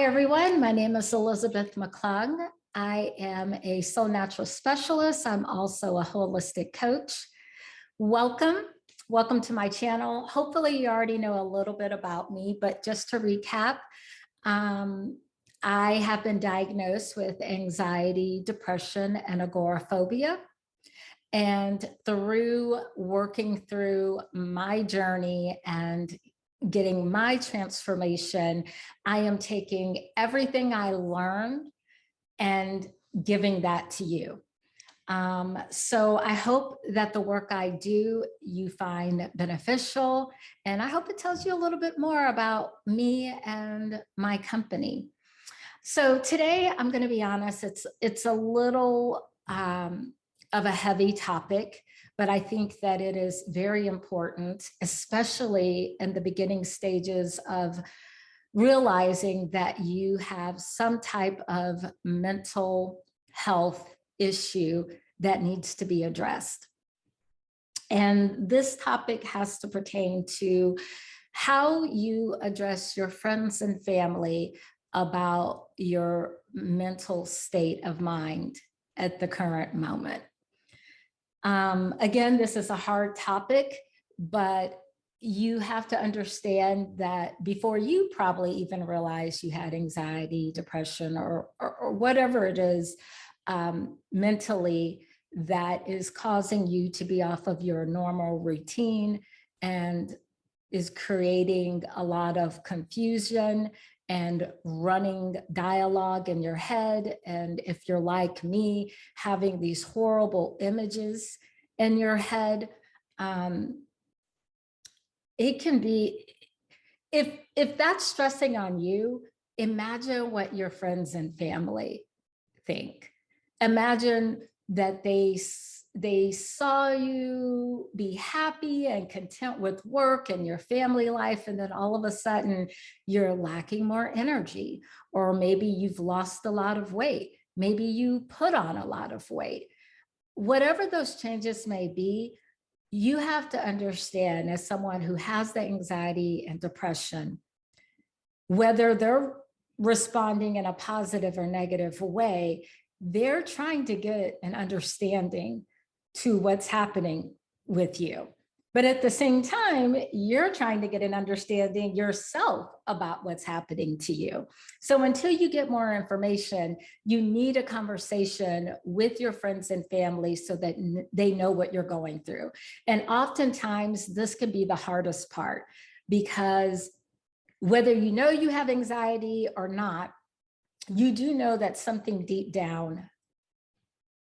everyone. My name is Elizabeth McClung. I am a soul natural specialist. I'm also a holistic coach. Welcome. Welcome to my channel. Hopefully you already know a little bit about me, but just to recap, I have been diagnosed with anxiety, depression, and agoraphobia. And through working through my journey and getting my transformation, I am taking everything I learned and giving that to you. So I hope that the work I do, you find beneficial, and I hope it tells you a little bit more about me and my company. So today, I'm going to be honest, it's a little of a heavy topic, but I think that it is very important, especially in the beginning stages of realizing that you have some type of mental health issue that needs to be addressed. And this topic has to pertain to how you address your friends and family about your mental state of mind at the current moment. Again, this is a hard topic, but you have to understand that before you probably even realize you had anxiety, depression, or whatever it is mentally that is causing you to be off of your normal routine and is creating a lot of confusion and running dialogue in your head. And if you're like me, having these horrible images in your head, it can be, if that's stressing on you, imagine what your friends and family think. Imagine that they saw you be happy and content with work and your family life, and then all of a sudden you're lacking more energy, or maybe you've lost a lot of weight, maybe you put on a lot of weight. Whatever those changes may be, you have to understand, as someone who has the anxiety and depression, whether they're responding in a positive or negative way, they're trying to get an understanding to what's happening with you. But at the same time, you're trying to get an understanding yourself about what's happening to you. So until you get more information, you need a conversation with your friends and family so that they know what you're going through. And oftentimes this can be the hardest part, because whether you know you have anxiety or not, you do know that something deep down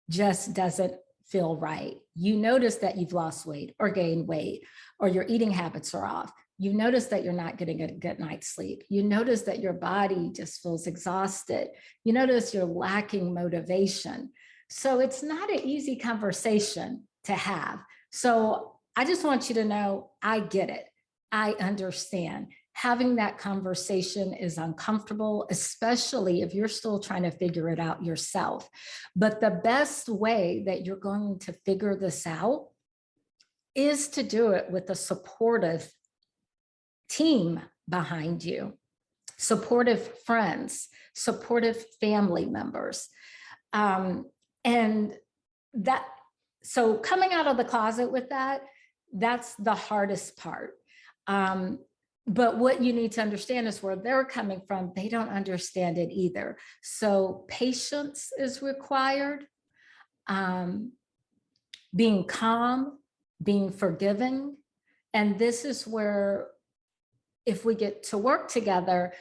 just doesn't feel right. You notice that you've lost weight or gained weight, or your eating habits are off. You notice that you're not getting a good night's sleep. You notice that your body just feels exhausted. You notice you're lacking motivation. So it's not an easy conversation to have. So I just want you to know, I get it. I understand. Having that conversation is uncomfortable, especially if you're still trying to figure it out yourself. But the best way that you're going to figure this out is to do it with a supportive team behind you, supportive friends, supportive family members. And that, so coming out of the closet with that, that's the hardest part. But what you need to understand is where they're coming from. They don't understand it either. So patience is required. Being calm, being forgiving. And this is where, if we get to work together,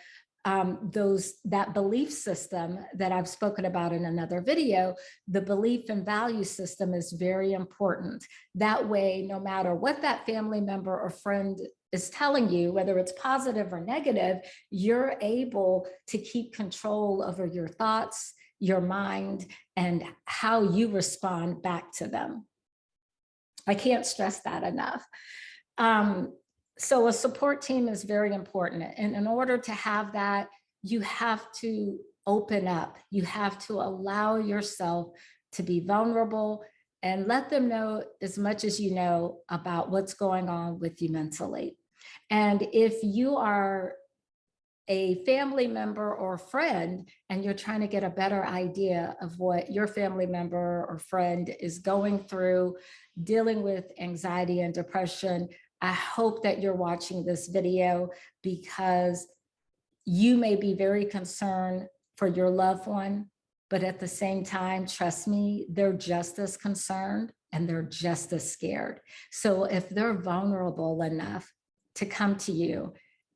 that belief system that I've spoken about in another video, the belief and value system is very important. That way, no matter what that family member or friend is telling you, whether it's positive or negative, you're able to keep control over your thoughts, your mind, and how you respond back to them. I can't stress that enough. So a support team is very important. And in order to have that, you have to open up. You have to allow yourself to be vulnerable and let them know as much as you know about what's going on with you mentally. And if you are a family member or friend and you're trying to get a better idea of what your family member or friend is going through, dealing with anxiety and depression, I hope that you're watching this video because you may be very concerned for your loved one, but at the same time, trust me, they're just as concerned and they're just as scared. So if they're vulnerable enough to come to you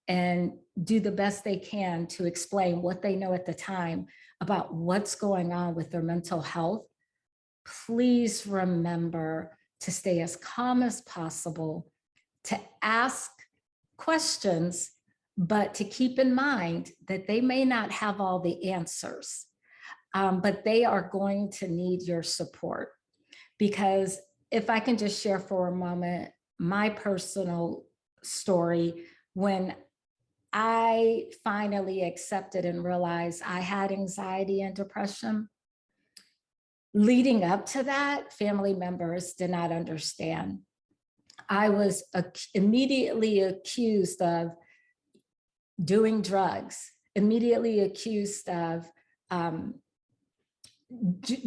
and do the best they can to explain what they know at the time about what's going on with their mental health, please remember to stay as calm as possible, to ask questions, but to keep in mind that they may not have all the answers, but they are going to need your support. Because if I can just share for a moment my personal story, when I finally accepted and realized I had anxiety and depression, leading up to that, family members did not understand. I was immediately accused of doing drugs, immediately accused of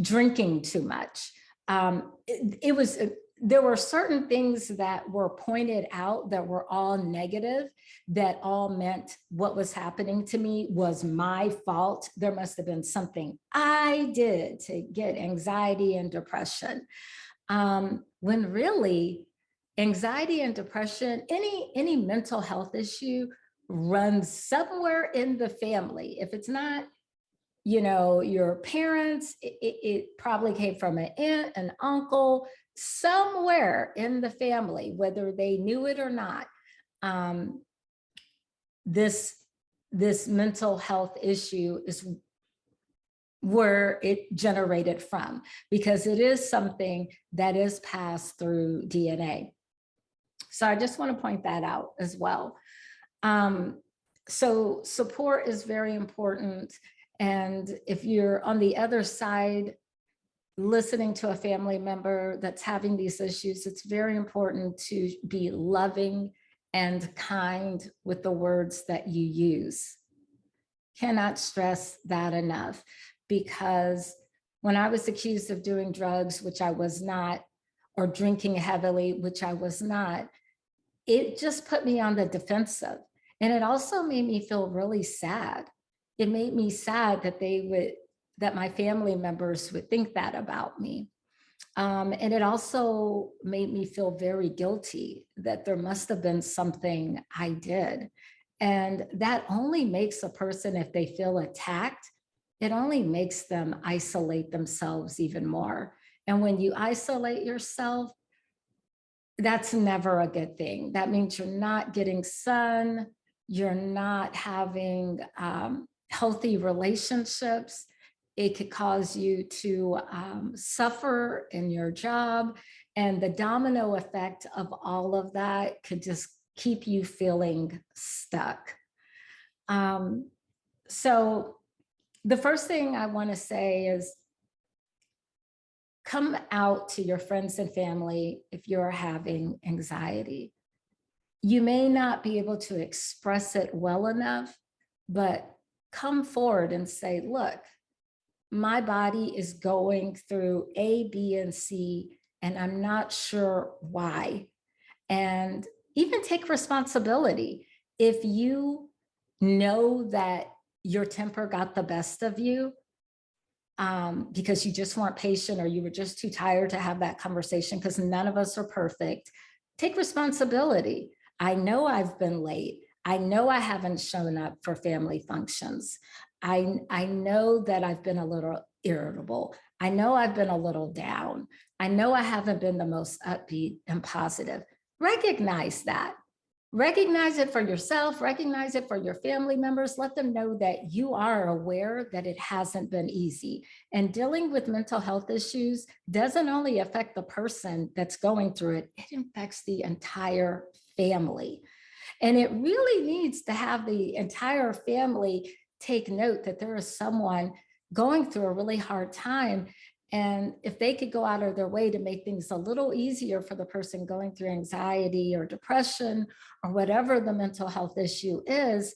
drinking too much. There were certain things that were pointed out that were all negative, that all meant what was happening to me was my fault. There must have been something I did to get anxiety and depression. When really anxiety and depression, any mental health issue runs somewhere in the family. If it's not, your parents, it probably came from an aunt, an uncle, somewhere in the family, whether they knew it or not. This mental health issue is where it generated from, because it is something that is passed through DNA. So I just want to point that out as well. So support is very important. And if you're on the other side, listening to a family member that's having these issues, it's very important to be loving and kind with the words that you use. Cannot stress that enough, because when I was accused of doing drugs, which I was not, or drinking heavily, which I was not, it just put me on the defensive. And it also made me feel really sad. It made me sad that my family members would think that about me. And it also made me feel very guilty that there must have been something I did. And that only makes a person, if they feel attacked, it only makes them isolate themselves even more. And when you isolate yourself, that's never a good thing. That means you're not getting sun, you're not having healthy relationships. It could cause you to suffer in your job. And the domino effect of all of that could just keep you feeling stuck. So the first thing I want to say is, come out to your friends and family if you're having anxiety. You may not be able to express it well enough, but come forward and say, look, my body is going through A, B, and C, and I'm not sure why. And even take responsibility. If you know that your temper got the best of you, because you just weren't patient, or you were just too tired to have that conversation, because none of us are perfect, take responsibility. I know I've been late. I know I haven't shown up for family functions. I know that I've been a little irritable. I know I've been a little down. I know I haven't been the most upbeat and positive. Recognize that. Recognize it for yourself, recognize it for your family members. Let them know that you are aware that it hasn't been easy. And dealing with mental health issues doesn't only affect the person that's going through it, it affects the entire family. And it really needs to have the entire family take note that there is someone going through a really hard time. And if they could go out of their way to make things a little easier for the person going through anxiety or depression or whatever the mental health issue is,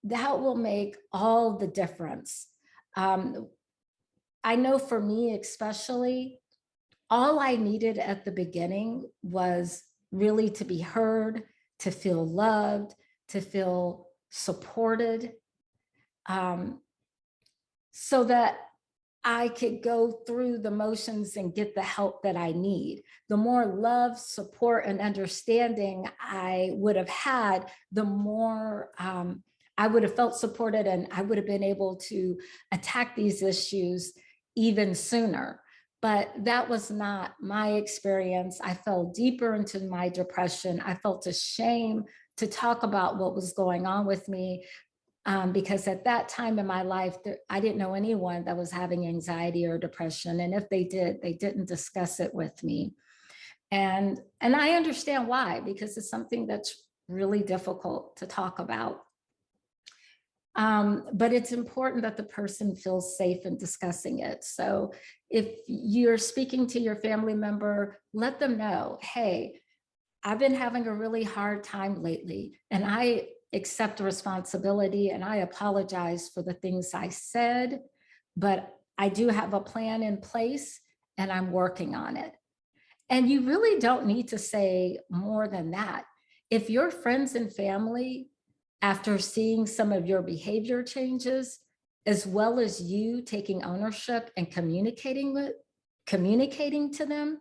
that will make all the difference. I know for me, especially, all I needed at the beginning was really to be heard, to feel loved, to feel supported, so that I could go through the motions and get the help that I need. The more love, support, and understanding I would have had, the more I would have felt supported, and I would have been able to attack these issues even sooner. But that was not my experience. I fell deeper into my depression. I felt ashamed to talk about what was going on with me, because at that time in my life, I didn't know anyone that was having anxiety or depression. And if they did, they didn't discuss it with me. And I understand why, because it's something that's really difficult to talk about. But it's important that the person feels safe in discussing it. So if you're speaking to your family member, let them know, hey, I've been having a really hard time lately, and I accept responsibility and I apologize for the things I said, but I do have a plan in place and I'm working on it. And you really don't need to say more than that. If your friends and family, after seeing some of your behavior changes, as well as you taking ownership and communicating to them,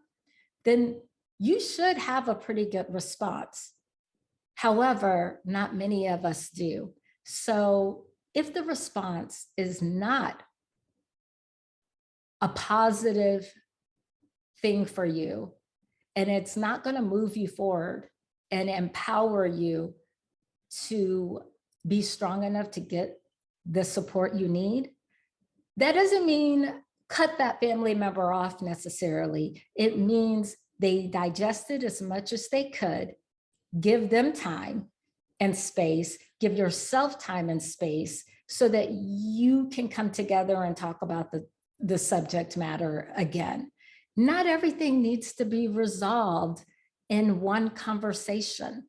then you should have a pretty good response. However, not many of us do. So if the response is not a positive thing for you, and it's not going to move you forward and empower you to be strong enough to get the support you need, that doesn't mean cut that family member off necessarily. It means they digested as much as they could. Give them time and space, give yourself time and space so that you can come together and talk about the subject matter again. Not everything needs to be resolved in one conversation.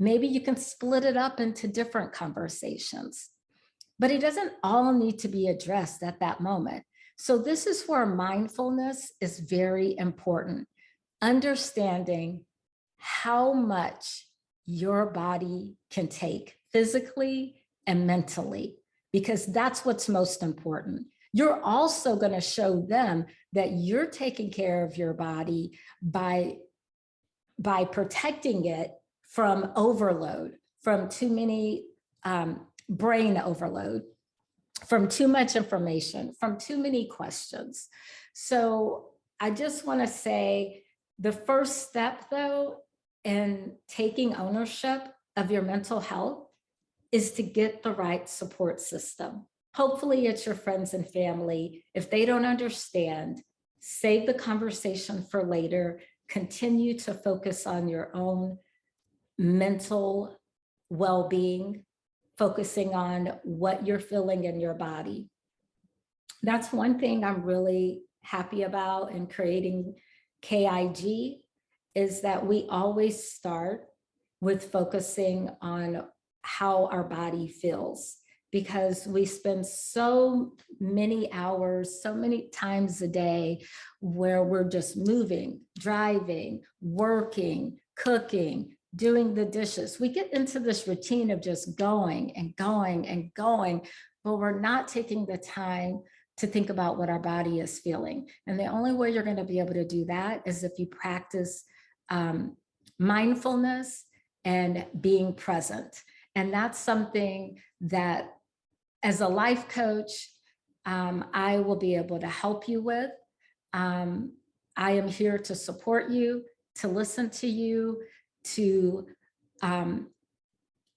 Maybe you can split it up into different conversations, but it doesn't all need to be addressed at that moment. So this is where mindfulness is very important. Understanding how much your body can take physically and mentally, because that's what's most important. You're also going to show them that you're taking care of your body by protecting it from overload, from too many brain overload, from too much information, from too many questions. So I just want to say the first step, though, in taking ownership of your mental health is to get the right support system. Hopefully it's your friends and family. If they don't understand, save the conversation for later. Continue to focus on your own mental well-being, focusing on what you're feeling in your body. That's one thing I'm really happy about in creating KIG, is that we always start with focusing on how our body feels, because we spend so many hours, so many times a day where we're just moving, driving, working, cooking, doing the dishes. We get into this routine of just going and going and going, but we're not taking the time to think about what our body is feeling. And the only way you're going to be able to do that is if you practice mindfulness and being present. And that's something that, as a life coach, I will be able to help you with. I am here to support you, to listen to you, to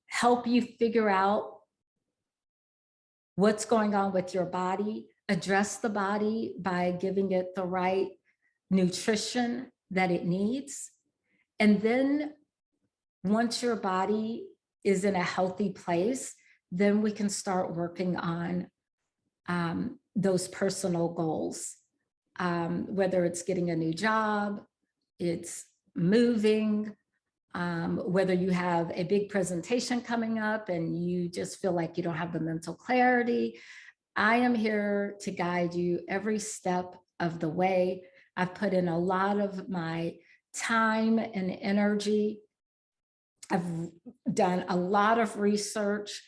help you figure out what's going on with your body, address the body by giving it the right nutrition that it needs. And then once your body is in a healthy place, then we can start working on those personal goals, whether it's getting a new job, it's moving, whether you have a big presentation coming up and you just feel like you don't have the mental clarity, I am here to guide you every step of the way. I've put in a lot of my time and energy. I've done a lot of research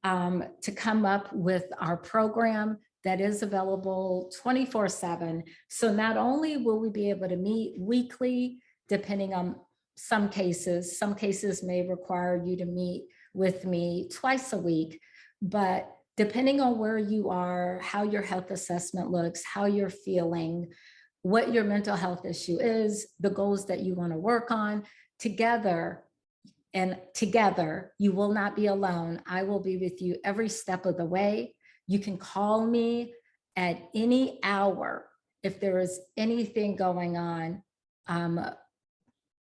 to come up with our program that is available 24/7. So not only will we be able to meet weekly, depending on some cases may require you to meet with me twice a week, but depending on where you are, how your health assessment looks, how you're feeling, what your mental health issue is, the goals that you want to work on, together you will not be alone. I will be with you every step of the way. You can call me at any hour if there is anything going on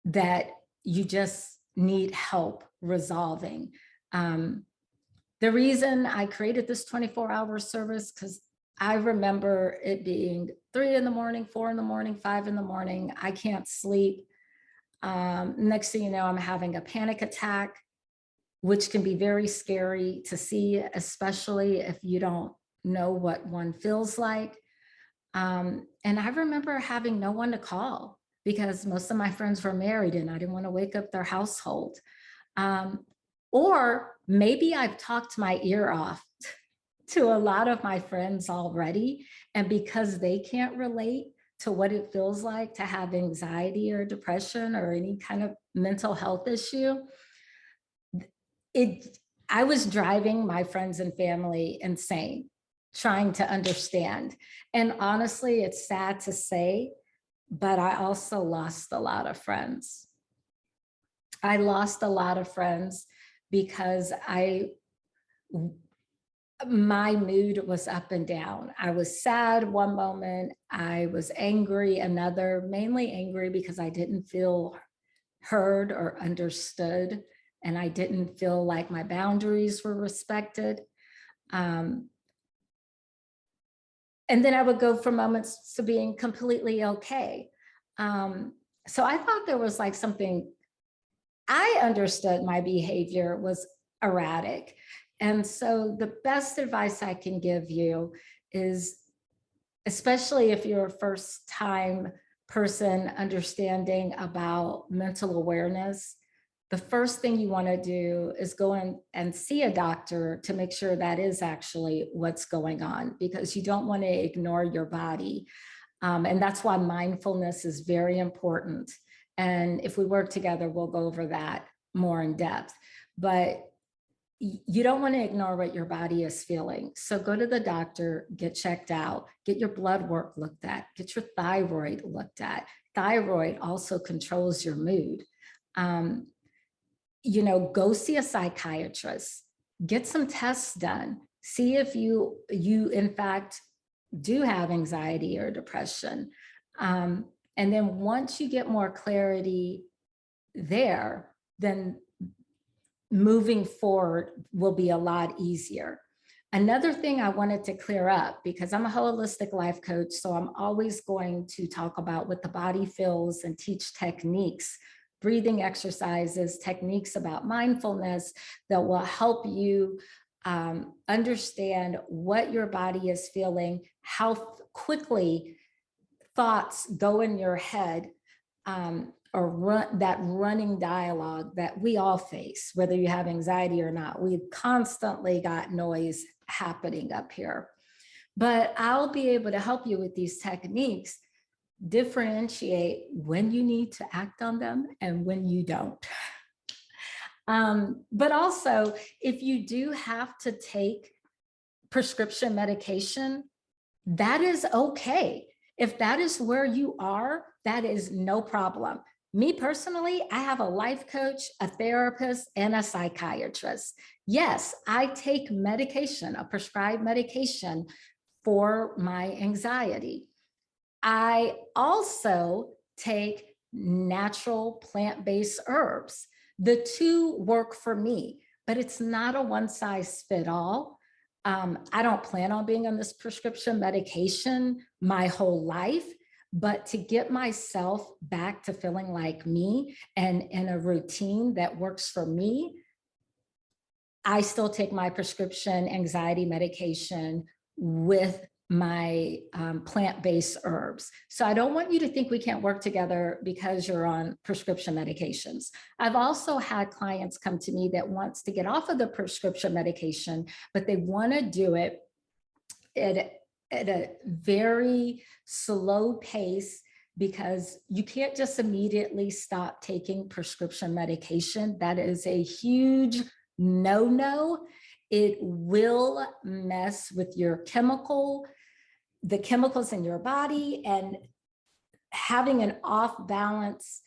that you just need help resolving. The reason I created this 24-hour service, because I remember it being 3 in the morning, 4 in the morning, 5 in the morning. I can't sleep. Next thing you know, I'm having a panic attack, which can be very scary to see, especially if you don't know what one feels like. And I remember having no one to call because most of my friends were married and I didn't want to wake up their household. Or maybe I've talked my ear off to a lot of my friends already. And because they can't relate to what it feels like to have anxiety or depression or any kind of mental health issue, I was driving my friends and family insane, trying to understand. And honestly, it's sad to say, but I also lost a lot of friends. I lost a lot of friends because my mood was up and down. I was sad one moment, I was angry another, mainly angry because I didn't feel heard or understood, and I didn't feel like my boundaries were respected. And then I would go for moments to being completely okay. So I thought there was like something, I understood my behavior was erratic. And so the best advice I can give you is, especially if you're a first time person understanding about mental awareness, the first thing you want to do is go in and see a doctor to make sure that is actually what's going on, because you don't want to ignore your body. And that's why mindfulness is very important. And if we work together, we'll go over that more in depth. But you don't want to ignore what your body is feeling. So go to the doctor, get checked out, get your blood work looked at, get your thyroid looked at. Thyroid also controls your mood. Go see a psychiatrist, get some tests done, see if you in fact do have anxiety or depression. And then once you get more clarity there, then moving forward will be a lot easier. Another thing I wanted to clear up, because I'm a holistic life coach, so I'm always going to talk about what the body feels and teach techniques, breathing exercises, techniques about mindfulness that will help you understand what your body is feeling, how quickly thoughts go in your head, or that running dialogue that we all face, whether you have anxiety or not. We've constantly got noise happening up here. But I'll be able to help you with these techniques, differentiate when you need to act on them and when you don't. But also, if you do have to take prescription medication, that is okay. If that is where you are, that is no problem. Me personally, I have a life coach, a therapist, and a psychiatrist. Yes, I take medication, a prescribed medication for my anxiety. I also take natural plant-based herbs. The two work for me, but it's not a one-size-fits-all. I don't plan on being on this prescription medication my whole life, but to get myself back to feeling like me and in a routine that works for me, I still take my prescription anxiety medication with my plant-based herbs. So I don't want you to think we can't work together because you're on prescription medications. I've also had clients come to me that wants to get off of the prescription medication, but they want to do it at a very slow pace, because you can't just immediately stop taking prescription medication. That is a huge no-no. It will mess with the chemicals in your body, and having an off balance,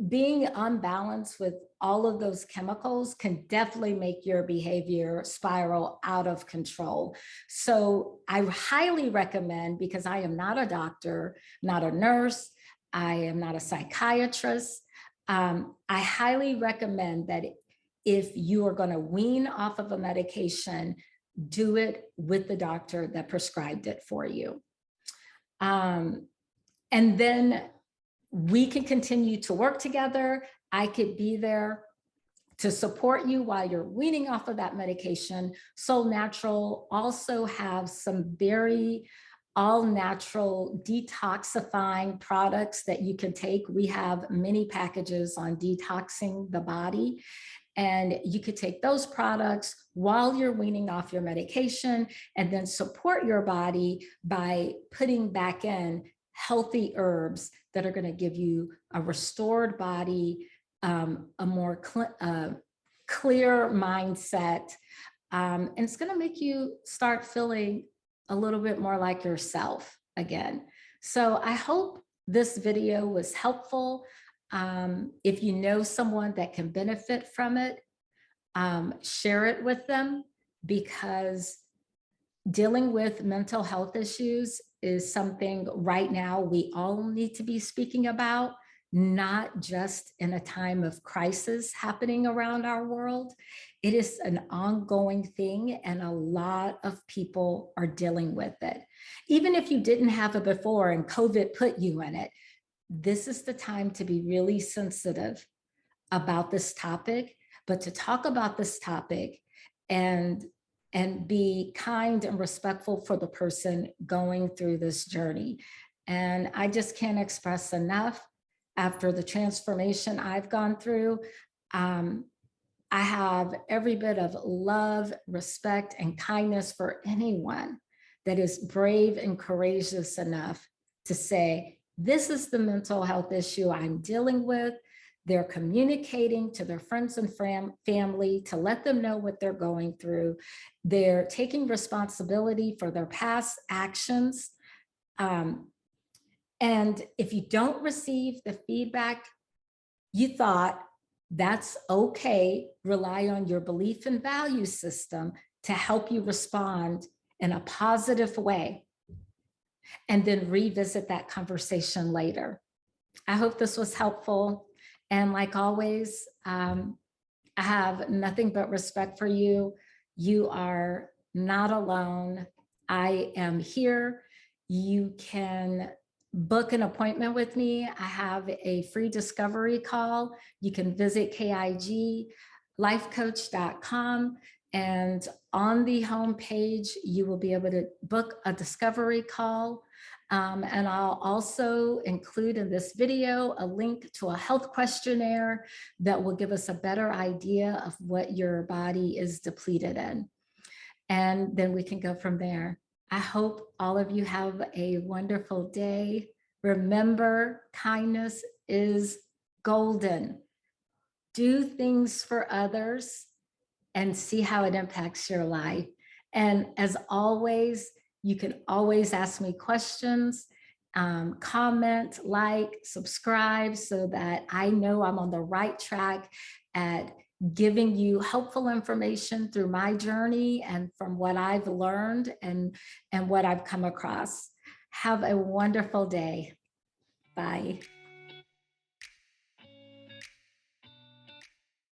being unbalanced with all of those chemicals can definitely make your behavior spiral out of control. So I highly recommend, because I am not a doctor, not a nurse, I am not a psychiatrist, I highly recommend that if you are going to wean off of a medication, do it with the doctor that prescribed it for you. And then we can continue to work together. I could be there to support you while you're weaning off of that medication. Soul Natural also have some very all natural detoxifying products that you can take. We have many packages on detoxing the body, and you could take those products while you're weaning off your medication, and then support your body by putting back in healthy herbs that are going to give you a restored body, a more clear mindset, and it's going to make you start feeling a little bit more like yourself again. So I hope this video was helpful. If you know someone that can benefit from it, share it with them, because dealing with mental health issues is something right now we all need to be speaking about, not just in a time of crisis happening around our world. It is an ongoing thing, and a lot of people are dealing with it. Even if you didn't have it before and COVID put you in it, this is the time to be really sensitive about this topic, but to talk about this topic and be kind and respectful for the person going through this journey. And I just can't express enough, after the transformation I've gone through, I have every bit of love, respect, and kindness for anyone that is brave and courageous enough to say, this is the mental health issue I'm dealing with. They're communicating to their friends and family to let them know what they're going through. They're taking responsibility for their past actions. And if you don't receive the feedback you thought, that's okay. Rely on your belief and value system to help you respond in a positive way, and then revisit that conversation later. I hope this was helpful. And like always, I have nothing but respect for you. You are not alone. I am here. You can book an appointment with me. I have a free discovery call. You can visit KIGlifecoach.com, and on the homepage, you will be able to book a discovery call. And I'll also include in this video a link to a health questionnaire that will give us a better idea of what your body is depleted in. And then we can go from there. I hope all of you have a wonderful day. Remember, kindness is golden. Do things for others and see how it impacts your life. And as always, you can always ask me questions, comment, like, subscribe, so that I know I'm on the right track at giving you helpful information through my journey and from what I've learned and what I've come across. Have a wonderful day. Bye.